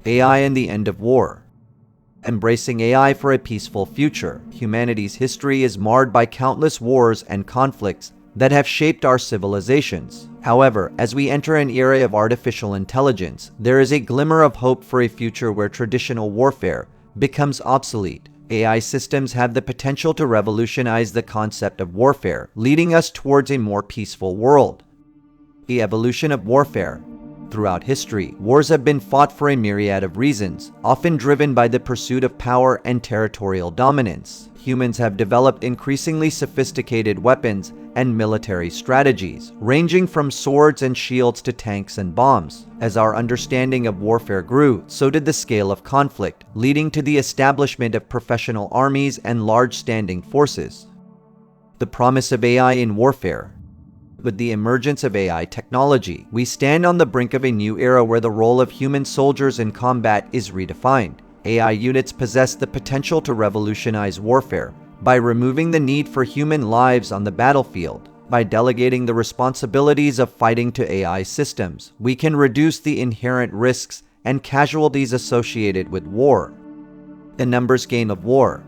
AI and the end of war. Embracing AI for a peaceful future. Humanity's history is marred by countless wars and conflicts that have shaped our civilizations. However, as we enter an era of artificial intelligence, there is a glimmer of hope for a future where traditional warfare becomes obsolete. AI systems have the potential to revolutionize the concept of warfare, leading us towards a more peaceful world. The evolution of warfare. Throughout history, wars have been fought for a myriad of reasons, often driven by the pursuit of power and territorial dominance. Humans have developed increasingly sophisticated weapons and military strategies, ranging from swords and shields to tanks and bombs. As our understanding of warfare grew, so did the scale of conflict, leading to the establishment of professional armies and large standing forces. The promise of AI in warfare. With the emergence of AI technology, we stand on the brink of a new era where the role of human soldiers in combat is redefined. AI units possess the potential to revolutionize warfare by removing the need for human lives on the battlefield. By delegating the responsibilities of fighting to AI systems, we can reduce the inherent risks and casualties associated with war. The numbers game of war.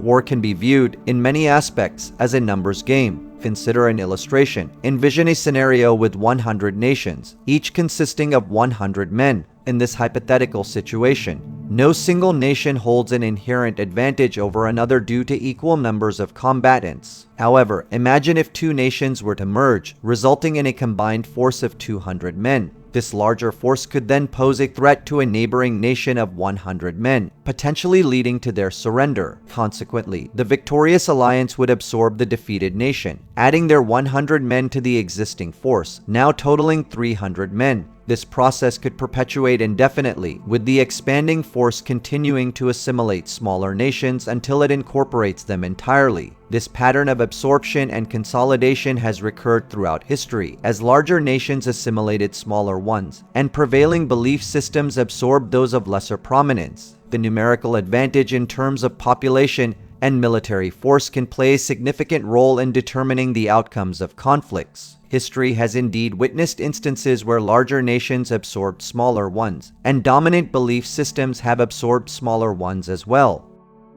War can be viewed, in many aspects, as a numbers game. Consider an illustration. Envision a scenario with 100 nations, each consisting of 100 men. In this hypothetical situation, no single nation holds an inherent advantage over another due to equal numbers of combatants. However, imagine if two nations were to merge, resulting in a combined force of 200 men. This larger force could then pose a threat to a neighboring nation of 100 men, potentially leading to their surrender. Consequently, the victorious alliance would absorb the defeated nation, adding their 100 men to the existing force, now totaling 300 men. This process could perpetuate indefinitely, with the expanding force continuing to assimilate smaller nations until it incorporates them entirely. This pattern of absorption and consolidation has recurred throughout history, as larger nations assimilated smaller ones, and prevailing belief systems absorbed those of lesser prominence. The numerical advantage in terms of population and military force can play a significant role in determining the outcomes of conflicts. History has indeed witnessed instances where larger nations absorbed smaller ones, and dominant belief systems have absorbed smaller ones as well.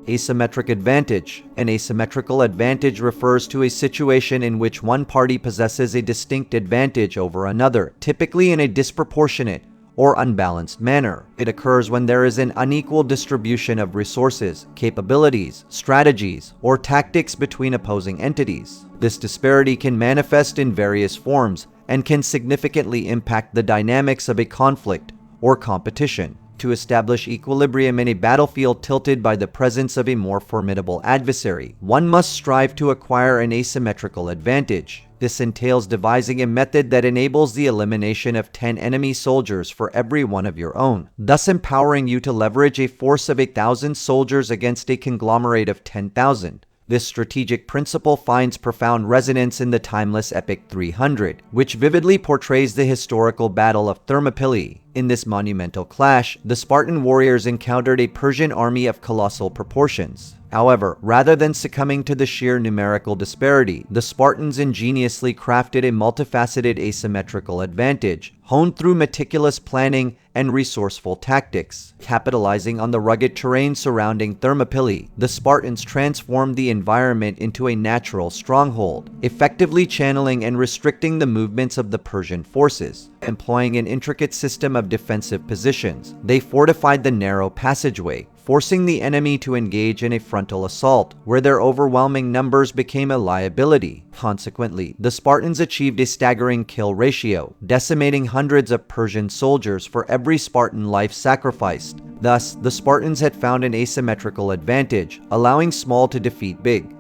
Asymmetric advantage. An asymmetrical advantage refers to a situation in which one party possesses a distinct advantage over another, typically in a disproportionate or unbalanced manner. It occurs when there is an unequal distribution of resources, capabilities, strategies, or tactics between opposing entities. This disparity can manifest in various forms and can significantly impact the dynamics of a conflict or competition. To establish equilibrium in a battlefield tilted by the presence of a more formidable adversary, one must strive to acquire an asymmetrical advantage. This entails devising a method that enables the elimination of 10 enemy soldiers for every one of your own, thus empowering you to leverage a force of 1,000 soldiers against a conglomerate of 10,000. This strategic principle finds profound resonance in the timeless epic 300, which vividly portrays the historical battle of Thermopylae. In this monumental clash, the Spartan warriors encountered a Persian army of colossal proportions. However, rather than succumbing to the sheer numerical disparity, the Spartans ingeniously crafted a multifaceted asymmetrical advantage, honed through meticulous planning and resourceful tactics. Capitalizing on the rugged terrain surrounding Thermopylae, the Spartans transformed the environment into a natural stronghold, effectively channeling and restricting the movements of the Persian forces. Employing an intricate system of defensive positions, they fortified the narrow passageway, forcing the enemy to engage in a frontal assault, where their overwhelming numbers became a liability. Consequently, the Spartans achieved a staggering kill ratio, decimating hundreds of Persian soldiers for every Spartan life sacrificed. Thus, the Spartans had found an asymmetrical advantage, allowing small to defeat big.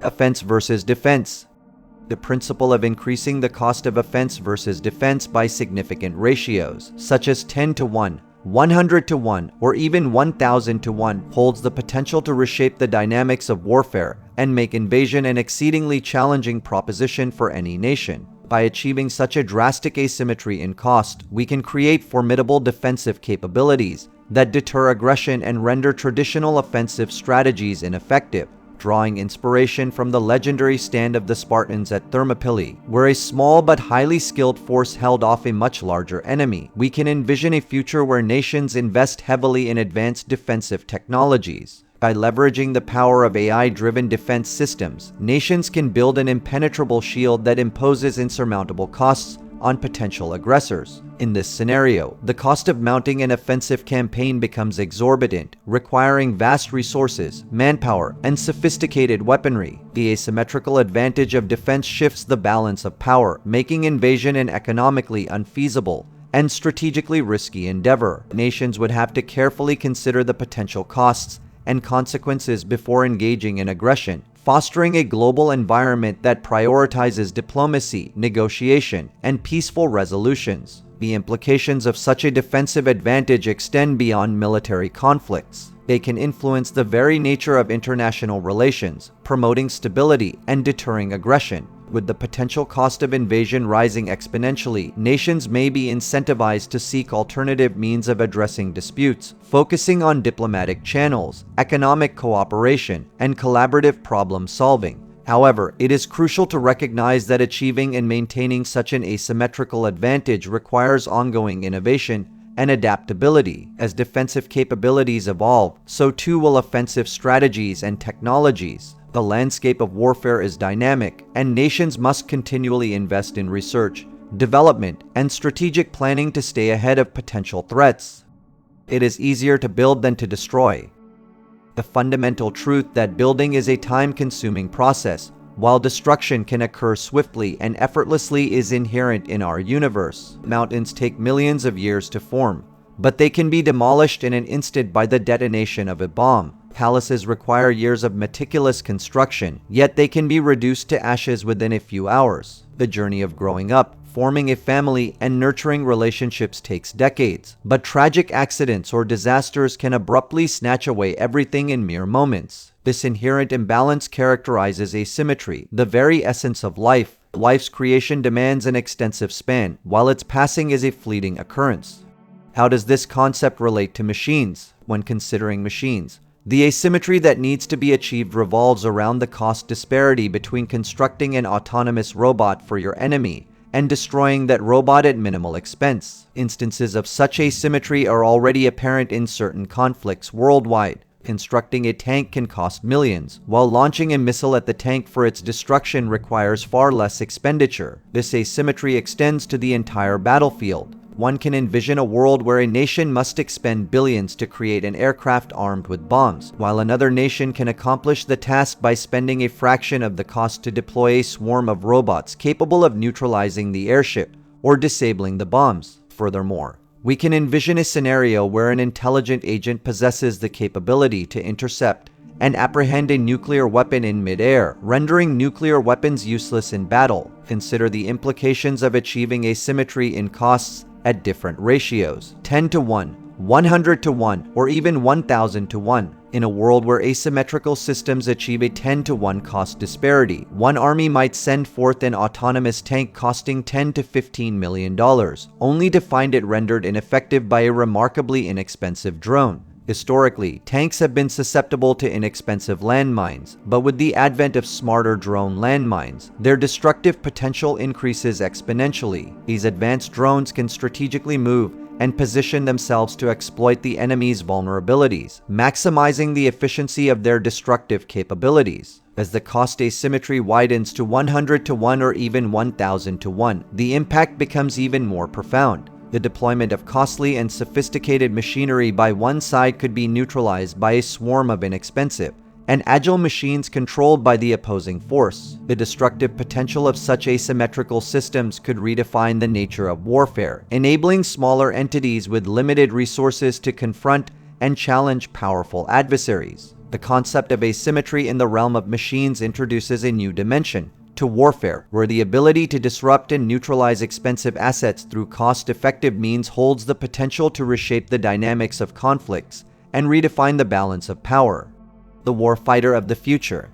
Offense versus defense. The principle of increasing the cost of offense versus defense by significant ratios, such as 10 to 1, 100 to 1, or even 1,000 to 1, holds the potential to reshape the dynamics of warfare and make invasion an exceedingly challenging proposition for any nation. By achieving such a drastic asymmetry in cost, we can create formidable defensive capabilities that deter aggression and render traditional offensive strategies ineffective. drawing inspiration from the legendary stand of the Spartans at Thermopylae, where a small but highly skilled force held off a much larger enemy. We can envision a future where nations invest heavily in advanced defensive technologies. By leveraging the power of AI-driven defense systems, nations can build an impenetrable shield that imposes insurmountable costs on potential aggressors. In this scenario, the cost of mounting an offensive campaign becomes exorbitant, requiring vast resources, manpower, and sophisticated weaponry. The asymmetrical advantage of defense shifts the balance of power, making invasion an economically unfeasible and strategically risky endeavor. Nations would have to carefully consider the potential costs and consequences before engaging in aggression, fostering a global environment that prioritizes diplomacy, negotiation, and peaceful resolutions. The implications of such a defensive advantage extend beyond military conflicts. They can influence the very nature of international relations, promoting stability and deterring aggression. With the potential cost of invasion rising exponentially, nations may be incentivized to seek alternative means of addressing disputes, focusing on diplomatic channels, economic cooperation, and collaborative problem solving. However, it is crucial to recognize that achieving and maintaining such an asymmetrical advantage requires ongoing innovation and adaptability. As defensive capabilities evolve, so too will offensive strategies and technologies. The landscape of warfare is dynamic, and nations must continually invest in research, development, and strategic planning to stay ahead of potential threats. It is easier to build than to destroy. The fundamental truth that building is a time-consuming process, while destruction can occur swiftly and effortlessly, is inherent in our universe. Mountains take millions of years to form, but they can be demolished in an instant by the detonation of a bomb. Palaces require years of meticulous construction, yet they can be reduced to ashes within a few hours. The journey of growing up, forming a family, and nurturing relationships takes decades, but tragic accidents or disasters can abruptly snatch away everything in mere moments. This inherent imbalance characterizes asymmetry, the very essence of life. Life's creation demands an extensive span, while its passing is a fleeting occurrence. How does this concept relate to machines? When considering machines, the asymmetry that needs to be achieved revolves around the cost disparity between constructing an autonomous robot for your enemy and destroying that robot at minimal expense. Instances of such asymmetry are already apparent in certain conflicts worldwide. Constructing a tank can cost millions, while launching a missile at the tank for its destruction requires far less expenditure. This asymmetry extends to the entire battlefield. One can envision a world where a nation must expend billions to create an aircraft armed with bombs, while another nation can accomplish the task by spending a fraction of the cost to deploy a swarm of robots capable of neutralizing the airship or disabling the bombs. Furthermore, we can envision a scenario where an intelligent agent possesses the capability to intercept and apprehend a nuclear weapon in mid-air, rendering nuclear weapons useless in battle. Consider the implications of achieving asymmetry in costs at different ratios: 10 to 1, 100 to 1, or even 1000 to 1. In a world where asymmetrical systems achieve a 10 to 1 cost disparity, one army might send forth an autonomous tank costing $10 to $15 million, only to find it rendered ineffective by a remarkably inexpensive drone. Historically, tanks have been susceptible to inexpensive landmines, but with the advent of smarter drone landmines, their destructive potential increases exponentially. These advanced drones can strategically move and position themselves to exploit the enemy's vulnerabilities, maximizing the efficiency of their destructive capabilities. As the cost asymmetry widens to 100 to 1 or even 1000 to 1, the impact becomes even more profound. The deployment of costly and sophisticated machinery by one side could be neutralized by a swarm of inexpensive and agile machines controlled by the opposing force. The destructive potential of such asymmetrical systems could redefine the nature of warfare, enabling smaller entities with limited resources to confront and challenge powerful adversaries. The concept of asymmetry in the realm of machines introduces a new dimension to warfare, where the ability to disrupt and neutralize expensive assets through cost-effective means holds the potential to reshape the dynamics of conflicts and redefine the balance of power. The warfighter of the future.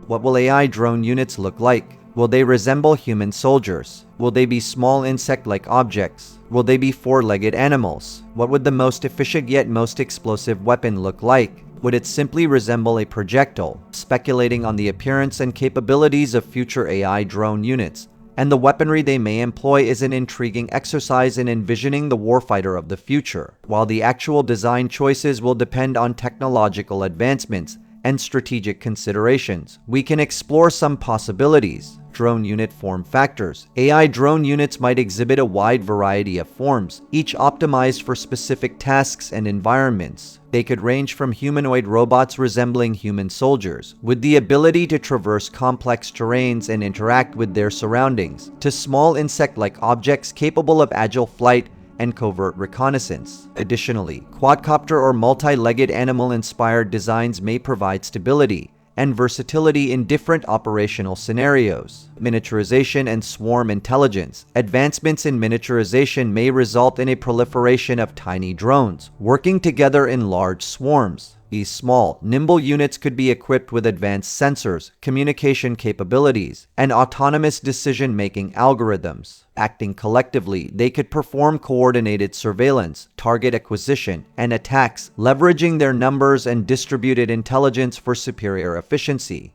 What will AI drone units look like? Will they resemble human soldiers? Will they be small insect-like objects? Will they be four-legged animals? What would the most efficient yet most explosive weapon look like? Would it simply resemble a projectile? Speculating on the appearance and capabilities of future AI drone units and the weaponry they may employ is an intriguing exercise in envisioning the warfighter of the future. While the actual design choices will depend on technological advancements and strategic considerations, we can explore some possibilities. Drone unit form factors. AI drone units might exhibit a wide variety of forms, each optimized for specific tasks and environments. They could range from humanoid robots resembling human soldiers, with the ability to traverse complex terrains and interact with their surroundings, to small insect-like objects capable of agile flight and covert reconnaissance. Additionally, quadcopter or multi-legged animal-inspired designs may provide stability and versatility in different operational scenarios. Miniaturization and swarm intelligence. Advancements in miniaturization may result in a proliferation of tiny drones, working together in large swarms. These small, nimble units could be equipped with advanced sensors, communication capabilities, and autonomous decision-making algorithms. Acting collectively, they could perform coordinated surveillance, target acquisition, and attacks, leveraging their numbers and distributed intelligence for superior efficiency.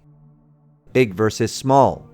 Big versus small.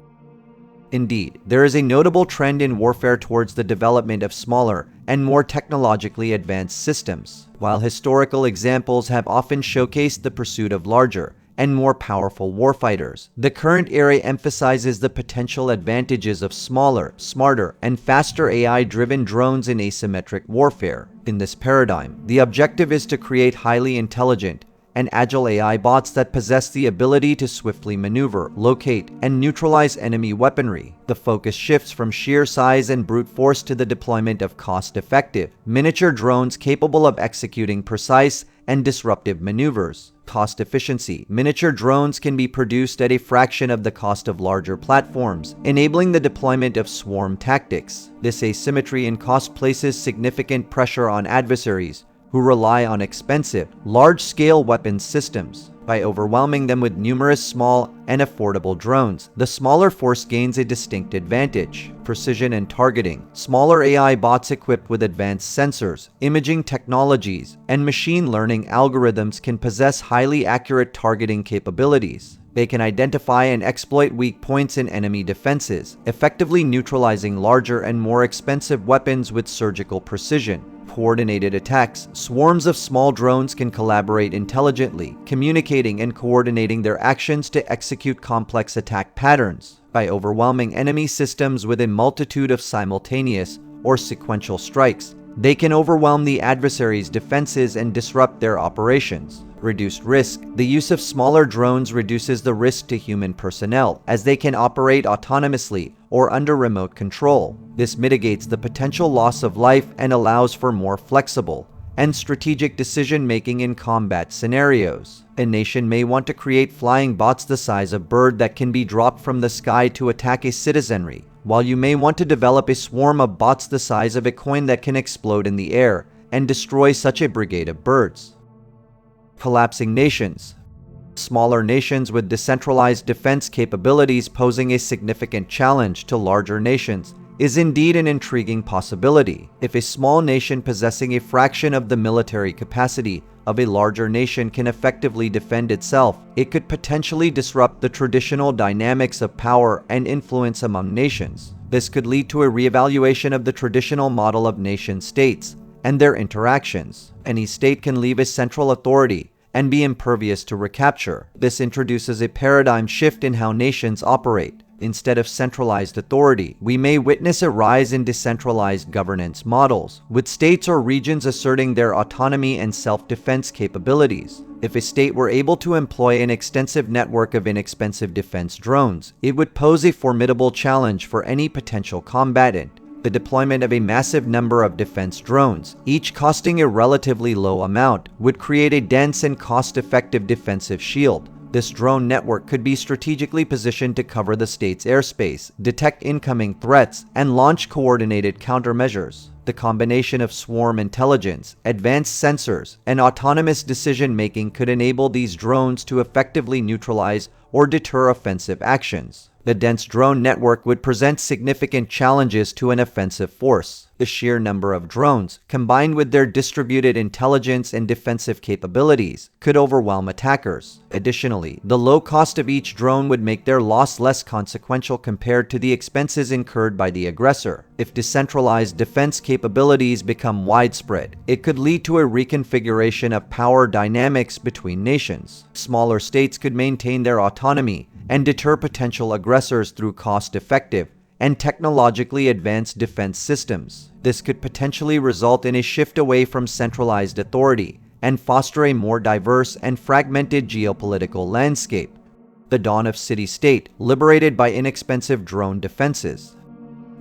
Indeed, there is a notable trend in warfare towards the development of smaller and more technologically advanced systems. While historical examples have often showcased the pursuit of larger and more powerful warfighters, the current era emphasizes the potential advantages of smaller, smarter, and faster AI-driven drones in asymmetric warfare. In this paradigm, the objective is to create highly intelligent and agile AI bots that possess the ability to swiftly maneuver, locate, and neutralize enemy weaponry. The focus shifts from sheer size and brute force to the deployment of cost-effective, miniature drones capable of executing precise and disruptive maneuvers. Cost efficiency. Miniature drones can be produced at a fraction of the cost of larger platforms, enabling the deployment of swarm tactics. This asymmetry in cost places significant pressure on adversaries who rely on expensive, large-scale weapons systems. By overwhelming them with numerous small and affordable drones, the smaller force gains a distinct advantage. Precision and targeting. Smaller AI bots equipped with advanced sensors, imaging technologies, and machine learning algorithms can possess highly accurate targeting capabilities. They can identify and exploit weak points in enemy defenses, effectively neutralizing larger and more expensive weapons with surgical precision. Coordinated attacks. Swarms of small drones can collaborate intelligently, communicating and coordinating their actions to execute complex attack patterns. By overwhelming enemy systems with a multitude of simultaneous or sequential strikes, they can overwhelm the adversary's defenses and disrupt their operations. Reduced risk. The use of smaller drones reduces the risk to human personnel, as they can operate autonomously or under remote control. This mitigates the potential loss of life and allows for more flexible and strategic decision-making in combat scenarios. A nation may want to create flying bots the size of bird that can be dropped from the sky to attack a citizenry, while you may want to develop a swarm of bots the size of a coin that can explode in the air and destroy such a brigade of birds. Collapsing nations. Smaller nations with decentralized defense capabilities posing a significant challenge to larger nations is indeed an intriguing possibility. If a small nation possessing a fraction of the military capacity of a larger nation can effectively defend itself, it could potentially disrupt the traditional dynamics of power and influence among nations. This could lead to a reevaluation of the traditional model of nation-states and their interactions. Any state can leave a central authority and be impervious to recapture. This introduces a paradigm shift in how nations operate. Instead of centralized authority, we may witness a rise in decentralized governance models, with states or regions asserting their autonomy and self-defense capabilities. If a state were able to employ an extensive network of inexpensive defense drones, it would pose a formidable challenge for any potential combatant. The deployment of a massive number of defense drones, each costing a relatively low amount, would create a dense and cost-effective defensive shield. This drone network could be strategically positioned to cover the state's airspace, detect incoming threats, and launch coordinated countermeasures. The combination of swarm intelligence, advanced sensors, and autonomous decision-making could enable these drones to effectively neutralize or deter offensive actions. The dense drone network would present significant challenges to an offensive force. The sheer number of drones, combined with their distributed intelligence and defensive capabilities, could overwhelm attackers. Additionally, the low cost of each drone would make their loss less consequential compared to the expenses incurred by the aggressor. If decentralized defense capabilities become widespread, it could lead to a reconfiguration of power dynamics between nations. Smaller states could maintain their autonomy and deter potential aggressors through cost-effective and technologically advanced defense systems. This could potentially result in a shift away from centralized authority and foster a more diverse and fragmented geopolitical landscape. The dawn of city-state, liberated by inexpensive drone defenses.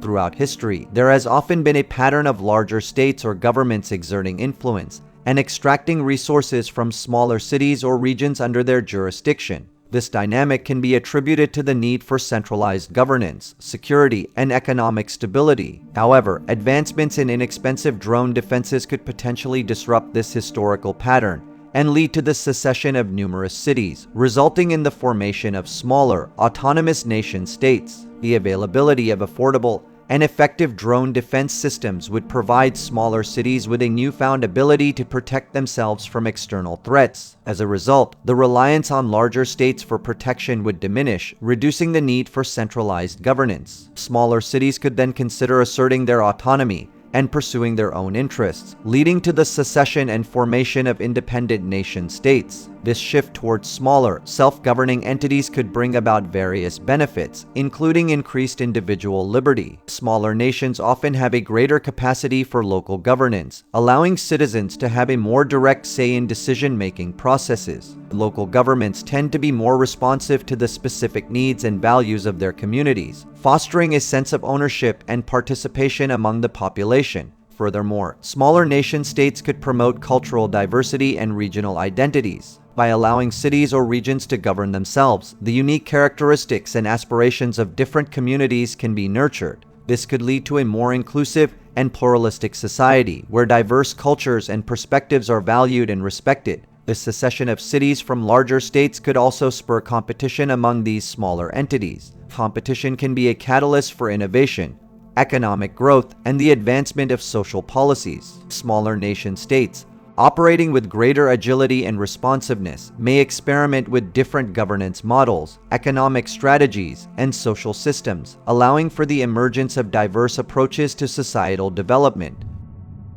Throughout history, there has often been a pattern of larger states or governments exerting influence and extracting resources from smaller cities or regions under their jurisdiction. This dynamic can be attributed to the need for centralized governance, security, and economic stability. However, advancements in inexpensive drone defenses could potentially disrupt this historical pattern and lead to the secession of numerous cities, resulting in the formation of smaller, autonomous nation-states. The availability of affordable and effective drone defense systems would provide smaller cities with a newfound ability to protect themselves from external threats. As a result, the reliance on larger states for protection would diminish, reducing the need for centralized governance. Smaller cities could then consider asserting their autonomy and pursuing their own interests, leading to the secession and formation of independent nation-states. This shift towards smaller, self-governing entities could bring about various benefits, including increased individual liberty. Smaller nations often have a greater capacity for local governance, allowing citizens to have a more direct say in decision-making processes. Local governments tend to be more responsive to the specific needs and values of their communities, fostering a sense of ownership and participation among the population. Furthermore, smaller nation-states could promote cultural diversity and regional identities. By allowing cities or regions to govern themselves, the unique characteristics and aspirations of different communities can be nurtured. This could lead to a more inclusive and pluralistic society, where diverse cultures and perspectives are valued and respected. The secession of cities from larger states could also spur competition among these smaller entities. Competition can be a catalyst for innovation, economic growth, and the advancement of social policies. Smaller nation-states, operating with greater agility and responsiveness, may experiment with different governance models, economic strategies, and social systems, allowing for the emergence of diverse approaches to societal development.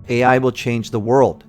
AI will change the world.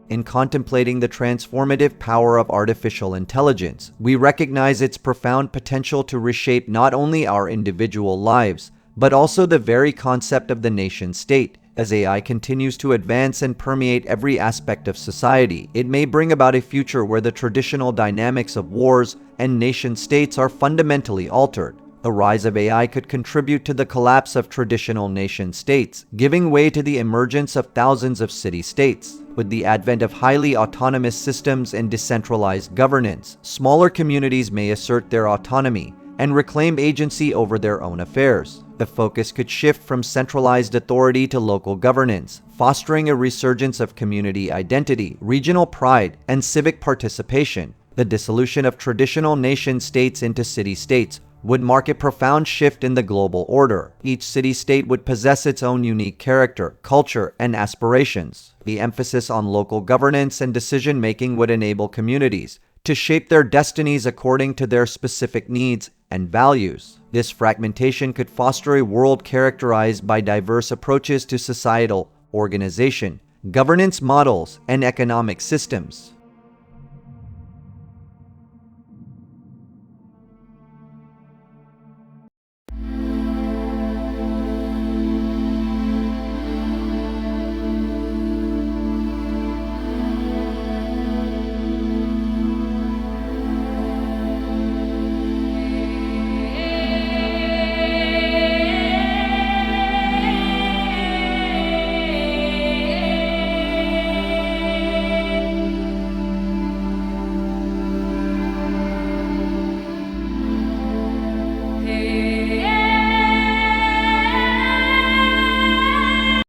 In contemplating the transformative power of artificial intelligence, we recognize its profound potential to reshape not only our individual lives, but also the very concept of the nation-state. As AI continues to advance and permeate every aspect of society, it may bring about a future where the traditional dynamics of wars and nation-states are fundamentally altered. The rise of AI could contribute to the collapse of traditional nation-states, giving way to the emergence of thousands of city-states. With the advent of highly autonomous systems and decentralized governance, smaller communities may assert their autonomy and reclaim agency over their own affairs. The focus could shift from centralized authority to local governance, fostering a resurgence of community identity, regional pride, and civic participation. The dissolution of traditional nation-states into city-states would mark a profound shift in the global order. Each city-state would possess its own unique character, culture, and aspirations. The emphasis on local governance and decision-making would enable communities to shape their destinies according to their specific needs and values. This fragmentation could foster a world characterized by diverse approaches to societal organization, governance models, and economic systems.